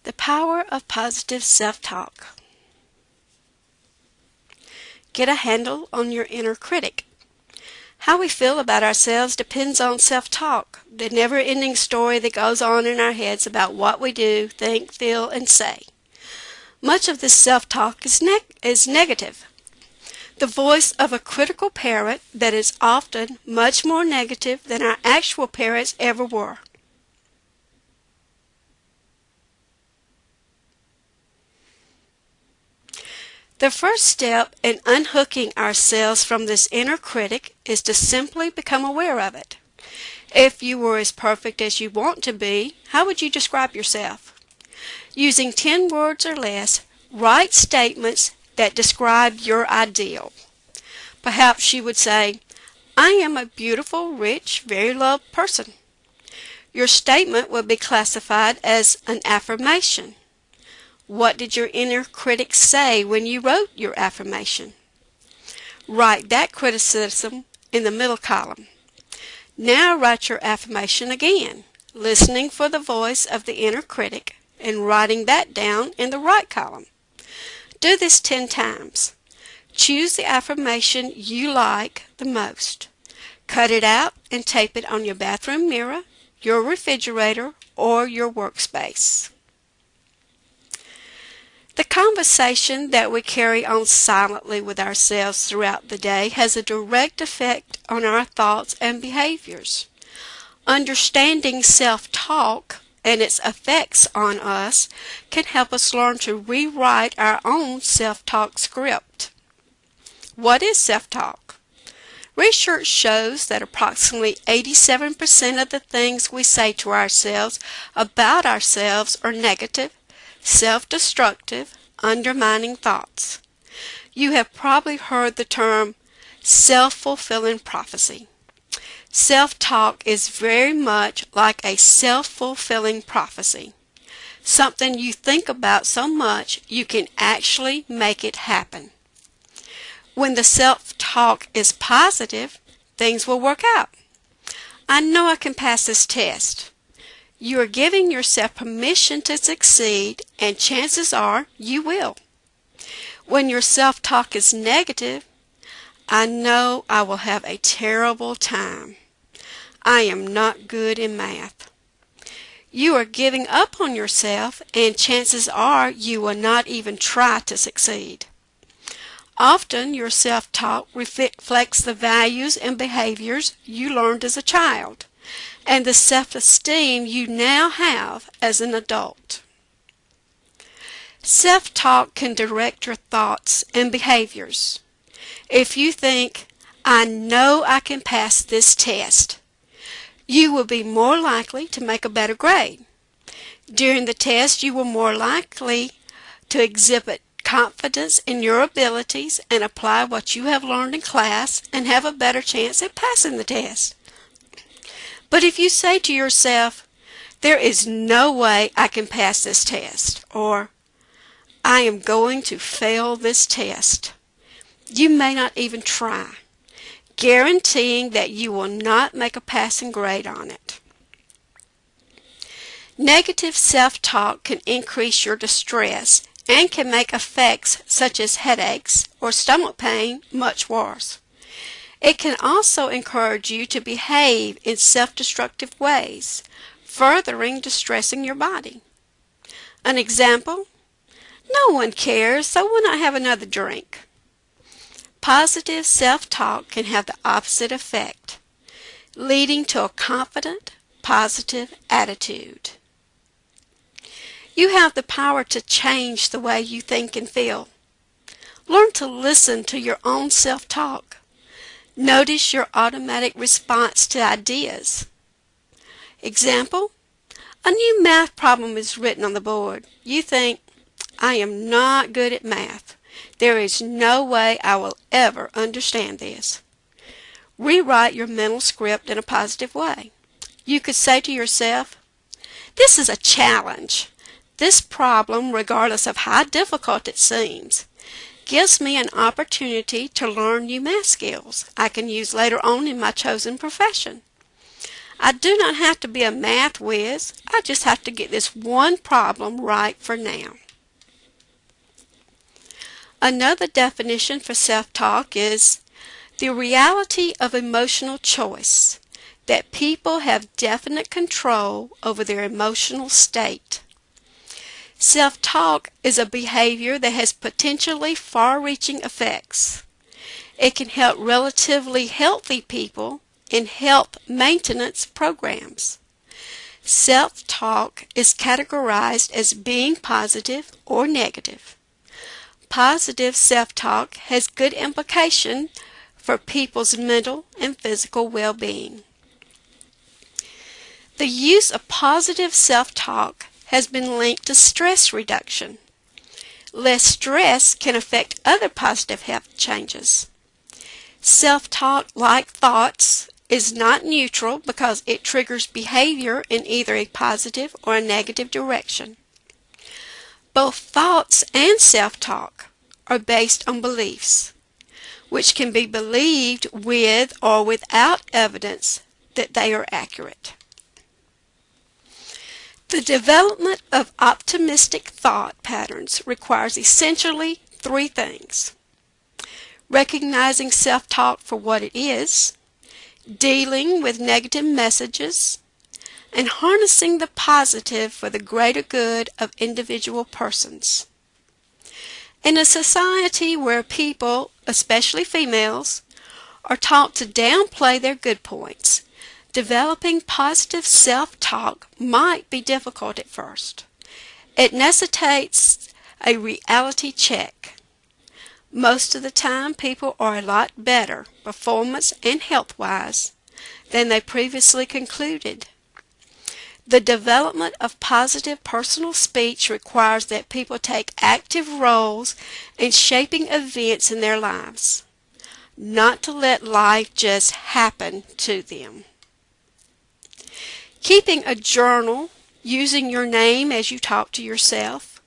The power of positive self-talk. Get a handle on your inner critic. How we feel about ourselves depends on self-talk, the never-ending story that goes on in our heads about what we do, think, feel, and say. Much of this self-talk is negative. The voice of a critical parent that is often much more negative than our actual parents ever were. The first step in unhooking ourselves from this inner critic is to simply become aware of it. If you were as perfect as you want to be, how would you describe yourself? Using 10 words or less, write statements that describe your ideal. Perhaps you would say, I am a beautiful, rich, very loved person. Your statement would be classified as an affirmation. What did your inner critic say when you wrote your affirmation? Write that criticism in the middle column. Now write your affirmation again, listening for the voice of the inner critic and writing that down in the right column. Do this 10 times. Choose the affirmation you like the most. Cut it out and tape it on your bathroom mirror, your refrigerator, or your workspace. The conversation that we carry on silently with ourselves throughout the day has a direct effect on our thoughts and behaviors. Understanding self-talk and its effects on us can help us learn to rewrite our own self-talk script. What is self-talk? Research shows that approximately 87% of the things we say to ourselves about ourselves are negative, self-destructive, undermining thoughts. You have probably heard the term self-fulfilling prophecy. Self-talk is very much like a self-fulfilling prophecy. Something you think about so much you can actually make it happen. When the self-talk is positive, things will work out. I know I can pass this test. You are giving yourself permission to succeed, and chances are you will. When your self-talk is negative, I know I will have a terrible time. I am not good in math. You are giving up on yourself, and chances are you will not even try to succeed. Often your self-talk reflects the values and behaviors you learned as a child, and the self-esteem you now have as an adult. Self-talk can direct your thoughts and behaviors. If you think, I know I can pass this test, you will be more likely to make a better grade. During the test, you will more likely to exhibit confidence in your abilities and apply what you have learned in class and have a better chance at passing the test. But if you say to yourself, there is no way I can pass this test, or I am going to fail this test, you may not even try, guaranteeing that you will not make a passing grade on it. Negative self-talk can increase your distress and can make effects such as headaches or stomach pain much worse. It can also encourage you to behave in self-destructive ways, furthering distressing your body. An example, no one cares, so why not have another drink? Positive self-talk can have the opposite effect, leading to a confident, positive attitude. You have the power to change the way you think and feel. Learn to listen to your own self-talk. Notice your automatic response to ideas. Example, a new math problem is written on the board. You think, I am not good at math. There is no way I will ever understand this. Rewrite your mental script in a positive way. You could say to yourself, this is a challenge. This problem, regardless of how difficult it seems, gives me an opportunity to learn new math skills I can use later on in my chosen profession. I do not have to be a math whiz. I just have to get this one problem right for now. Another definition for self-talk is the reality of emotional choice, that people have definite control over their emotional state. Self-talk is a behavior that has potentially far-reaching effects. It can help relatively healthy people in health maintenance programs. Self-talk is categorized as being positive or negative. Positive self-talk has good implication for people's mental and physical well-being. The use of positive self-talk has been linked to stress reduction. Less stress can affect other positive health changes. Self-talk, like thoughts, is not neutral because it triggers behavior in either a positive or a negative direction. Both thoughts and self-talk are based on beliefs, which can be believed with or without evidence that they are accurate. The development of optimistic thought patterns requires essentially three things: recognizing self-talk for what it is, dealing with negative messages, and harnessing the positive for the greater good of individual persons. In a society where people, especially females, are taught to downplay their good points, developing positive self-talk might be difficult at first. It necessitates a reality check. Most of the time, people are a lot better, performance and health-wise, than they previously concluded. The development of positive personal speech requires that people take active roles in shaping events in their lives, not to let life just happen to them. Keeping a journal, using your name as you talk to yourself,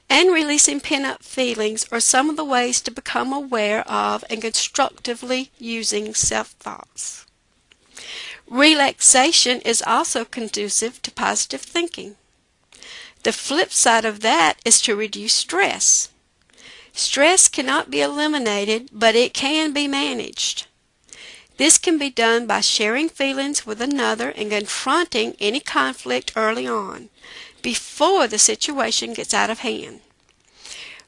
and releasing pent-up feelings are some of the ways to become aware of and constructively using self-thoughts. Relaxation is also conducive to positive thinking. The flip side of that is to reduce stress. Stress cannot be eliminated, but it can be managed. This can be done by sharing feelings with another and confronting any conflict early on, before the situation gets out of hand.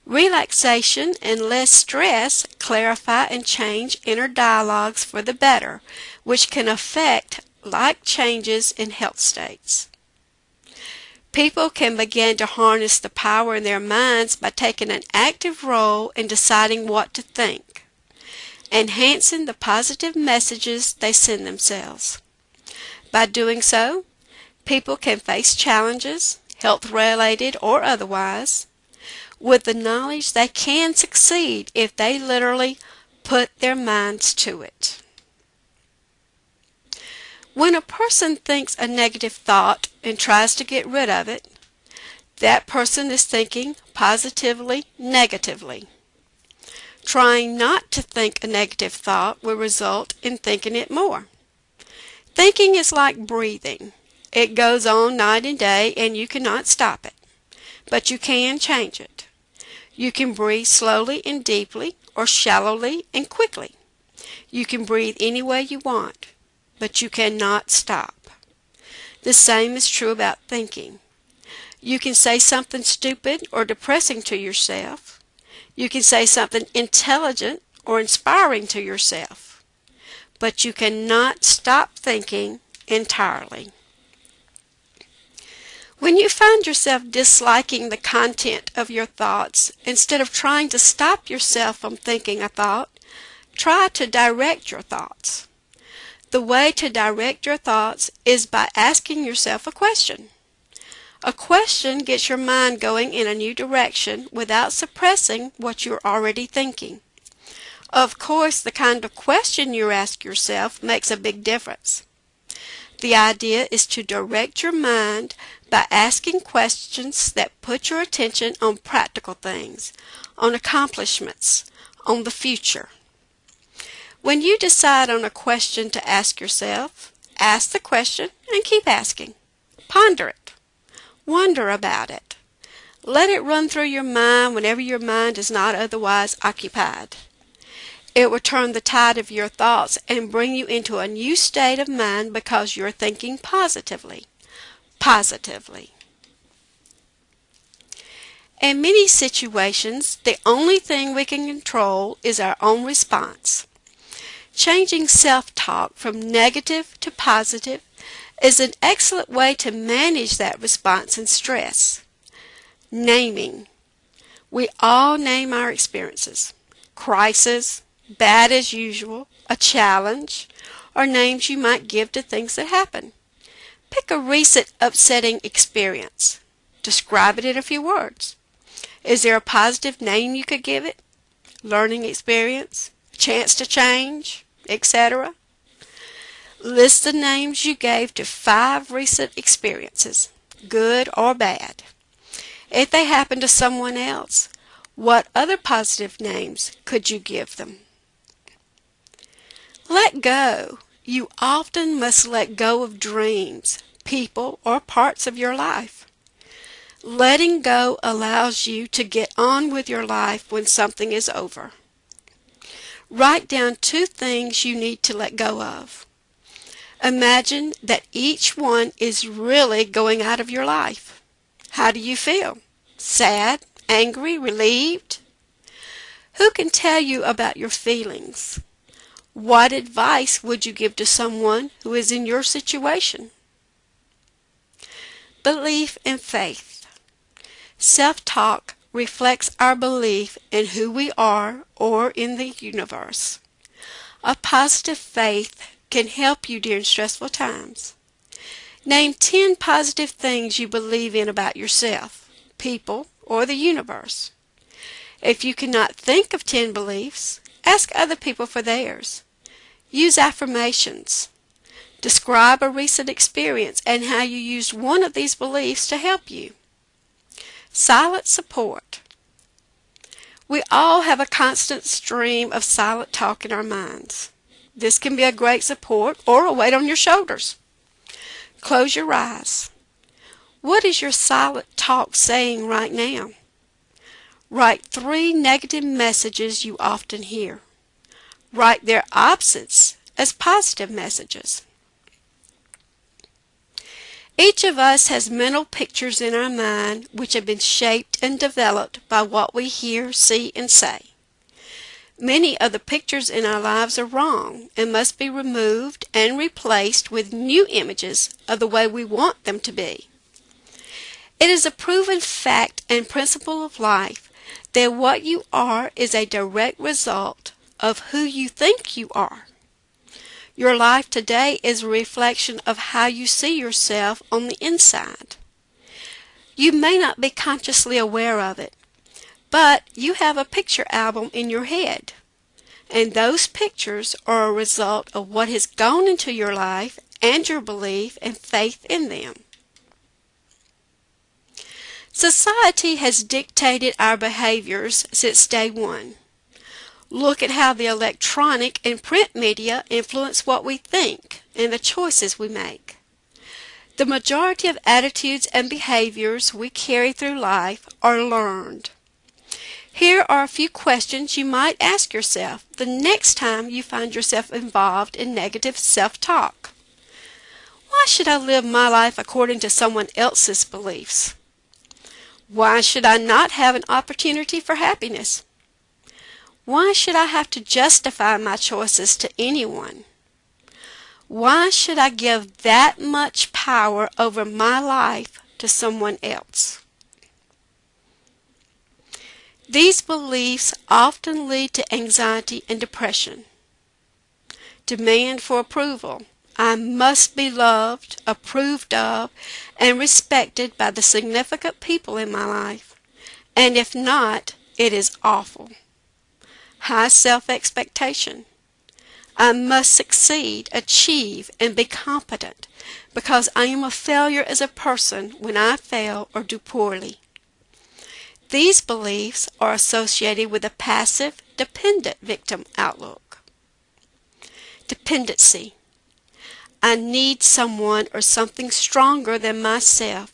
Relaxation and less stress clarify and change inner dialogues for the better, which can affect like changes in health states. People can begin to harness the power in their minds by taking an active role in deciding what to think, enhancing the positive messages they send themselves. By doing so, people can face challenges, health-related or otherwise, with the knowledge they can succeed if they literally put their minds to it. When a person thinks a negative thought and tries to get rid of it, that person is thinking positively negatively. Trying not to think a negative thought will result in thinking it more. Thinking is like breathing. It goes on night and day and you cannot stop it, but you can change it. You can breathe slowly and deeply or shallowly and quickly. You can breathe any way you want, but you cannot stop. The same is true about thinking. You can say something stupid or depressing to yourself. You can say something intelligent or inspiring to yourself, but you cannot stop thinking entirely. When you find yourself disliking the content of your thoughts, instead of trying to stop yourself from thinking a thought, try to direct your thoughts. The way to direct your thoughts is by asking yourself a question. A question gets your mind going in a new direction without suppressing what you're already thinking. Of course, the kind of question you ask yourself makes a big difference. The idea is to direct your mind by asking questions that put your attention on practical things, on accomplishments, on the future. When you decide on a question to ask yourself, Ask the question and keep asking. Ponder it. Wonder about it. Let it run through your mind whenever your mind is not otherwise occupied. It will turn the tide of your thoughts and bring you into a new state of mind because you're thinking positively. Positively. In many situations, the only thing we can control is our own response. Changing self-talk from negative to positive is an excellent way to manage that response and stress. Naming. We all name our experiences. Crisis, bad as usual, a challenge, or names you might give to things that happen. Pick a recent upsetting experience. Describe it in a few words. Is there a positive name you could give it? Learning experience, chance to change, etc. List the names you gave to 5 recent experiences, good or bad. If they happen to someone else, what other positive names could you give them? Let go. You often must let go of dreams, people, or parts of your life. Letting go allows you to get on with your life when something is over. Write down 2 things you need to let go of. Imagine that each one is really going out of your life. How do you feel? Sad, angry, relieved? Who can tell you about your feelings? What advice would you give to someone who is in your situation? Belief and faith. Self-talk reflects our belief in who we are or in the universe. A positive faith can help you during stressful times. Name 10 positive things you believe in about yourself, people, or the universe. If you cannot think of 10 beliefs, ask other people for theirs. Use affirmations. Describe a recent experience and how you used one of these beliefs to help you. Silent support. We all have a constant stream of silent talk in our minds. This can be a great support or a weight on your shoulders. Close your eyes. What is your silent talk saying right now? Write 3 negative messages you often hear. Write their opposites as positive messages. Each of us has mental pictures in our mind which have been shaped and developed by what we hear, see, and say. Many of the pictures in our lives are wrong and must be removed and replaced with new images of the way we want them to be. It is a proven fact and principle of life that what you are is a direct result of who you think you are. Your life today is a reflection of how you see yourself on the inside. You may not be consciously aware of it, but you have a picture album in your head, and those pictures are a result of what has gone into your life and your belief and faith in them. Society has dictated our behaviors since day one. Look at how the electronic and print media influence what we think and the choices we make. The majority of attitudes and behaviors we carry through life are learned. Here are a few questions you might ask yourself the next time you find yourself involved in negative self-talk. Why should I live my life according to someone else's beliefs? Why should I not have an opportunity for happiness? Why should I have to justify my choices to anyone? Why should I give that much power over my life to someone else? These beliefs often lead to anxiety and depression. Demand for approval. I must be loved, approved of, and respected by the significant people in my life. And if not, it is awful. High self-expectation. I must succeed, achieve, and be competent because I am a failure as a person when I fail or do poorly. These beliefs are associated with a passive, dependent victim outlook. Dependency. I need someone or something stronger than myself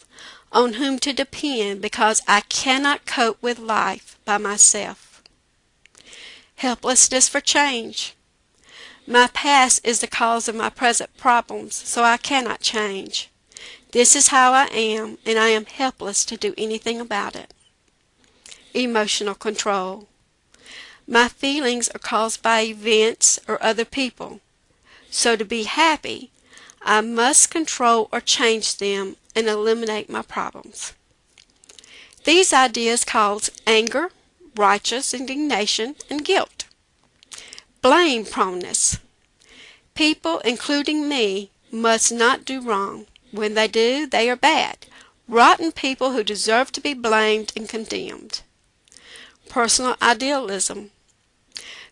on whom to depend because I cannot cope with life by myself. Helplessness for change. My past is the cause of my present problems, so I cannot change. This is how I am, and I am helpless to do anything about it. Emotional control. My feelings are caused by events or other people, so to be happy, I must control or change them and eliminate my problems. These ideas cause anger, righteous indignation, and guilt. Blame proneness. People, including me, must not do wrong. When they do, they are bad, rotten people who deserve to be blamed and condemned. Personal idealism.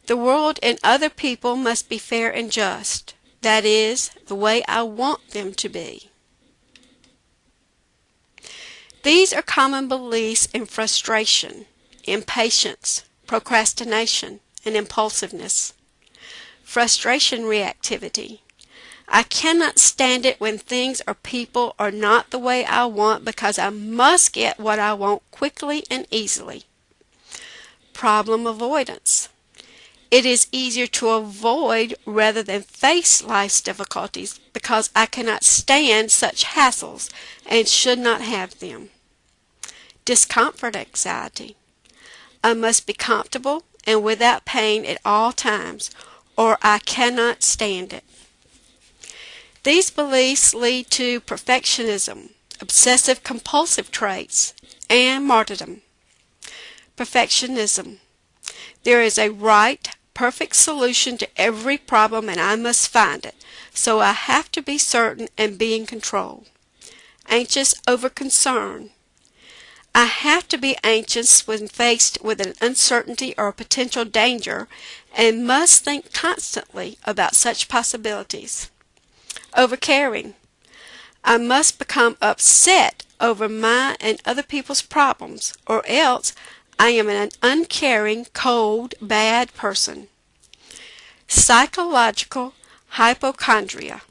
The world and other people must be fair and just. That is, the way I want them to be. These are common beliefs in frustration, impatience, procrastination, and impulsiveness. Frustration reactivity. I cannot stand it when things or people are not the way I want because I must get what I want quickly and easily. Problem avoidance. It is easier to avoid rather than face life's difficulties because I cannot stand such hassles and should not have them. Discomfort anxiety. I must be comfortable and without pain at all times, or I cannot stand it. These beliefs lead to perfectionism, obsessive-compulsive traits, and martyrdom. Perfectionism. There is a right, perfect solution to every problem and I must find it, so I have to be certain and be in control. Anxious over concern. I have to be anxious when faced with an uncertainty or a potential danger and must think constantly about such possibilities. Overcaring. I must become upset over my and other people's problems, or else I am an uncaring, cold, bad person. Psychological hypochondria.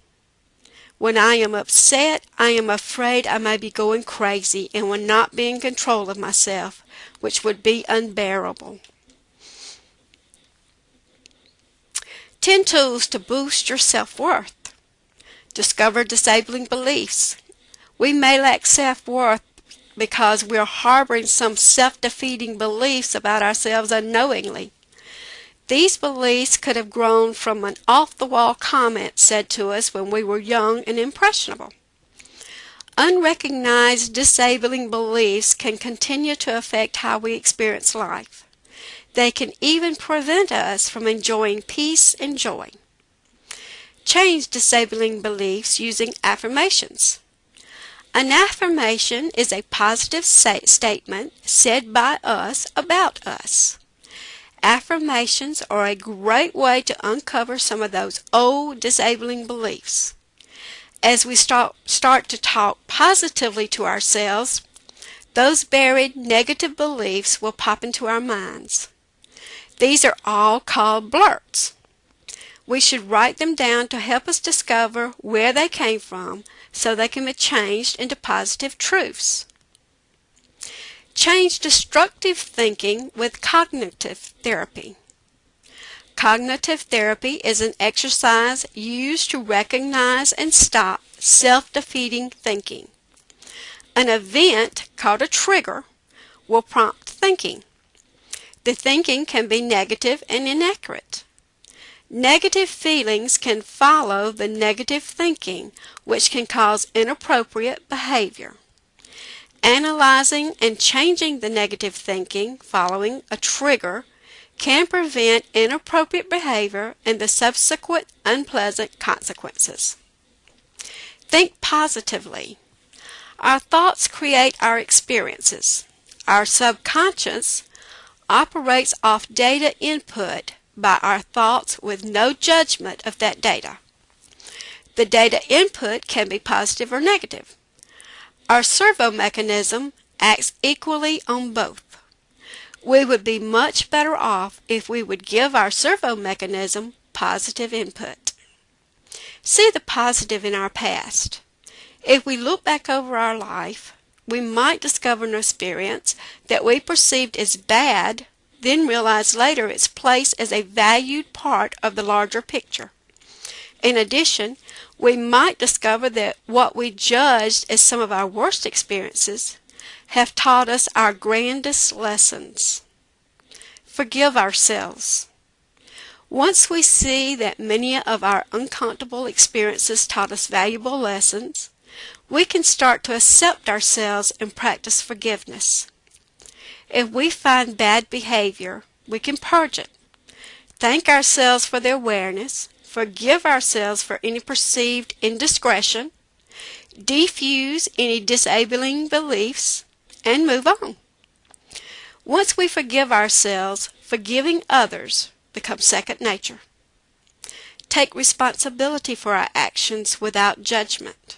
When I am upset, I am afraid I may be going crazy and will not be in control of myself, which would be unbearable. 10 tools to boost your self-worth. Discover disabling beliefs. We may lack self-worth because we are harboring some self-defeating beliefs about ourselves unknowingly. These beliefs could have grown from an off-the-wall comment said to us when we were young and impressionable. Unrecognized disabling beliefs can continue to affect how we experience life. They can even prevent us from enjoying peace and joy. Change disabling beliefs using affirmations. An affirmation is a positive statement said by us about us. Affirmations are a great way to uncover some of those old disabling beliefs. As we start to talk positively to ourselves, those buried negative beliefs will pop into our minds. These are all called blurts. We should write them down to help us discover where they came from so they can be changed into positive truths. Change destructive thinking with cognitive therapy. Cognitive therapy is an exercise used to recognize and stop self-defeating thinking. An event called a trigger will prompt thinking. The thinking can be negative and inaccurate. Negative feelings can follow the negative thinking, which can cause inappropriate behavior. Analyzing and changing the negative thinking following a trigger can prevent inappropriate behavior and the subsequent unpleasant consequences. Think positively. Our thoughts create our experiences. Our subconscious operates off data input by our thoughts with no judgment of that data. The data input can be positive or negative. Our servo mechanism acts equally on both. We would be much better off if we would give our servo mechanism positive input. See the positive in our past. If we look back over our life, we might discover an experience that we perceived as bad, then realize later its place as a valued part of the larger picture. In addition, we might discover that what we judged as some of our worst experiences have taught us our grandest lessons. Forgive ourselves. Once we see that many of our uncomfortable experiences taught us valuable lessons, we can start to accept ourselves and practice forgiveness. If we find bad behavior, we can purge it. Thank ourselves for the awareness, forgive ourselves for any perceived indiscretion, defuse any disabling beliefs, and move on. Once we forgive ourselves, forgiving others becomes second nature. Take responsibility for our actions without judgment.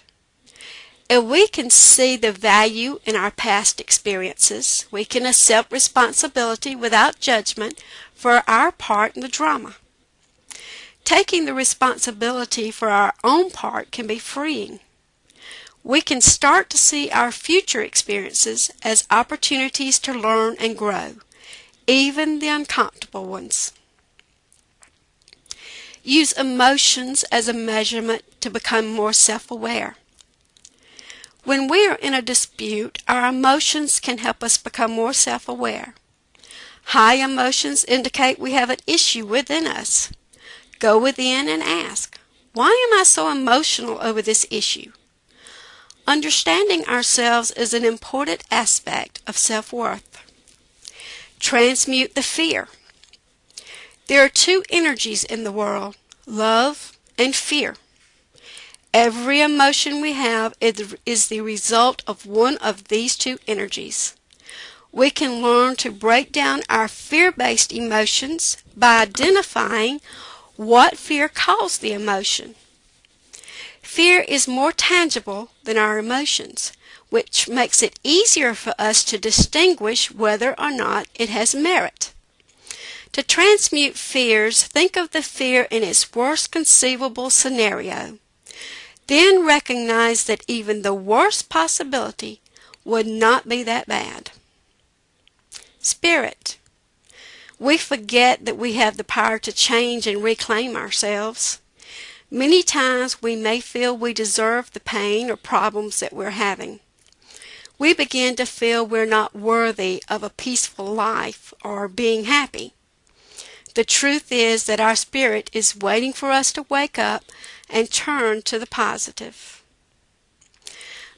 If we can see the value in our past experiences, we can accept responsibility without judgment for our part in the drama. Taking the responsibility for our own part can be freeing. We can start to see our future experiences as opportunities to learn and grow, even the uncomfortable ones. Use emotions as a measurement to become more self-aware. When we are in a dispute, our emotions can help us become more self-aware. High emotions indicate we have an issue within us. Go within and ask, why am I so emotional over this issue? Understanding ourselves is an important aspect of self-worth. Transmute the fear. There are two energies in the world, love and fear. Every emotion we have is the result of one of these two energies. We can learn to break down our fear-based emotions by identifying what fear caused the emotion. Fear is more tangible than our emotions, which makes it easier for us to distinguish whether or not it has merit. To transmute fears, think of the fear in its worst conceivable scenario. Then recognize that even the worst possibility would not be that bad. Spirit. We forget that we have the power to change and reclaim ourselves. Many times we may feel we deserve the pain or problems that we're having. We begin to feel we're not worthy of a peaceful life or being happy. The truth is that our spirit is waiting for us to wake up and turn to the positive.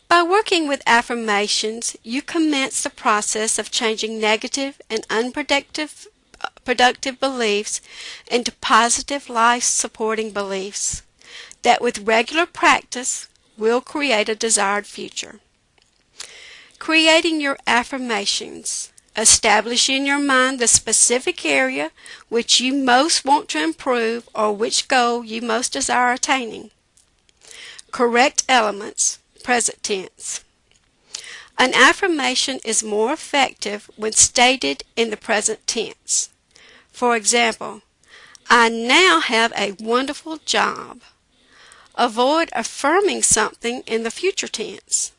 By working with affirmations, you commence the process of changing negative and unproductive beliefs into positive life-supporting beliefs that with regular practice will create a desired future. Creating your affirmations. Establish in your mind the specific area which you most want to improve or which goal you most desire attaining. Correct elements, present tense. An affirmation is more effective when stated in the present tense. For example, I now have a wonderful job. Avoid affirming something in the future tense.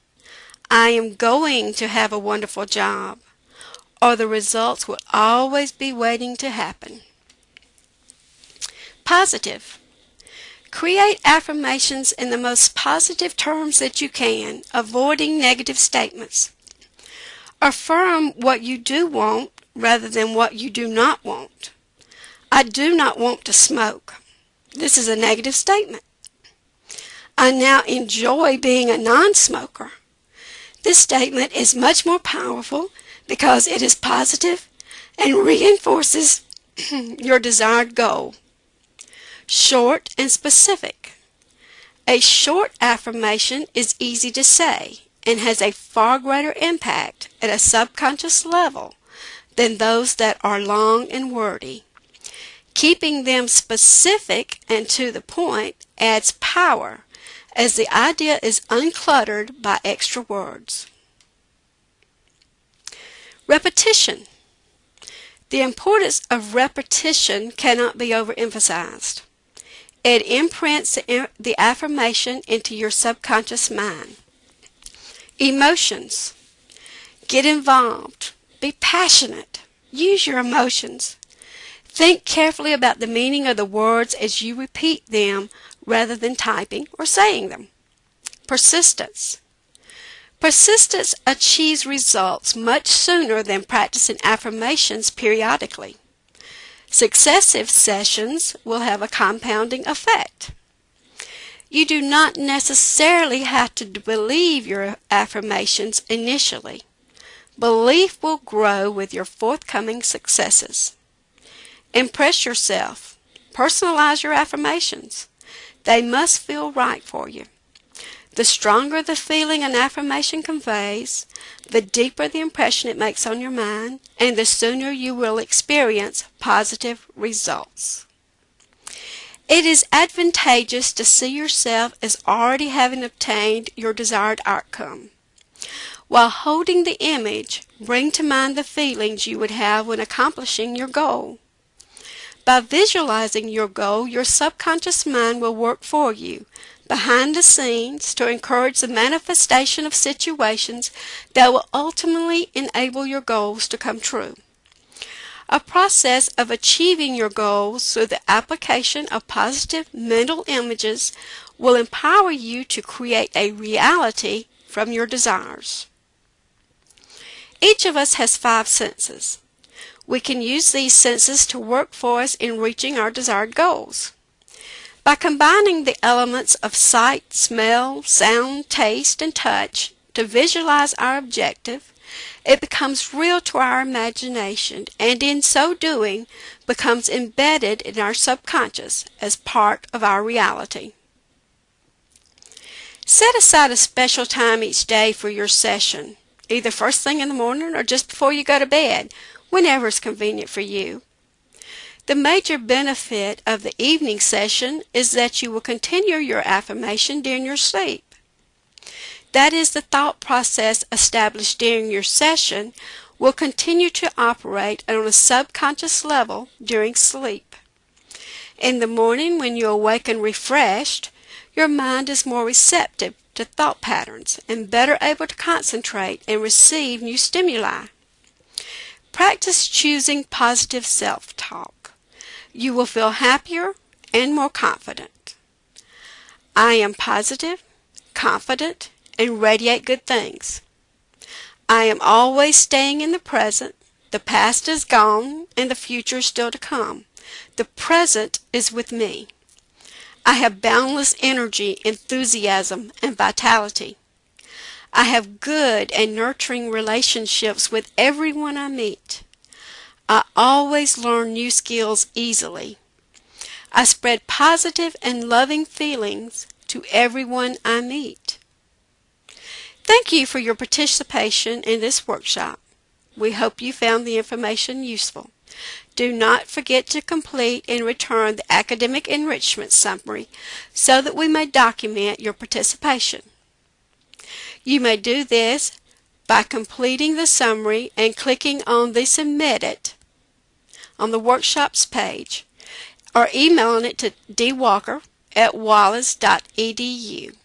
I am going to have a wonderful job, or the results will always be waiting to happen. Positive. Create affirmations in the most positive terms that you can, avoiding negative statements. Affirm what you do want rather than what you do not want. I do not want to smoke. This is a negative statement. I now enjoy being a non-smoker. This statement is much more powerful because it is positive and reinforces your desired goal. Short and specific. A short affirmation is easy to say and has a far greater impact at a subconscious level than those that are long and wordy. Keeping them specific and to the point adds power, as the idea is uncluttered by extra words. Repetition. The importance of repetition cannot be overemphasized. It imprints the affirmation into your subconscious mind. Emotions. Get involved. Be passionate. Use your emotions. Think carefully about the meaning of the words as you repeat them rather than typing or saying them. Persistence. Persistence achieves results much sooner than practicing affirmations periodically. Successive sessions will have a compounding effect. You do not necessarily have to believe your affirmations initially. Belief will grow with your forthcoming successes. Impress yourself. Personalize your affirmations. They must feel right for you. The stronger the feeling an affirmation conveys, the deeper the impression it makes on your mind, and the sooner you will experience positive results. It is advantageous to see yourself as already having obtained your desired outcome. While holding the image, bring to mind the feelings you would have when accomplishing your goal. By visualizing your goal, your subconscious mind will work for you behind the scenes to encourage the manifestation of situations that will ultimately enable your goals to come true. A process of achieving your goals through the application of positive mental images will empower you to create a reality from your desires. Each of us has 5 senses. We can use these senses to work for us in reaching our desired goals. By combining the elements of sight, smell, sound, taste, and touch to visualize our objective, it becomes real to our imagination, and in so doing becomes embedded in our subconscious as part of our reality. Set aside a special time each day for your session, either first thing in the morning or just before you go to bed, whenever it's convenient for you. The major benefit of the evening session is that you will continue your affirmation during your sleep. That is, the thought process established during your session will continue to operate on a subconscious level during sleep. In the morning, when you awaken refreshed, your mind is more receptive to thought patterns and better able to concentrate and receive new stimuli. Practice choosing positive self-talk. You will feel happier and more confident. I am positive, confident, and radiate good things. I am always staying in the present. The past is gone and the future is still to come. The present is with me. I have boundless energy, enthusiasm, and vitality. I have good and nurturing relationships with everyone I meet. I always learn new skills easily. I spread positive and loving feelings to everyone I meet. Thank you for your participation in this workshop. We hope you found the information useful. Do not forget to complete and return the academic enrichment summary so that we may document your participation. You may do this by completing the summary and clicking on the Submit It on the workshops page, or emailing it to dwalker@wallace.edu.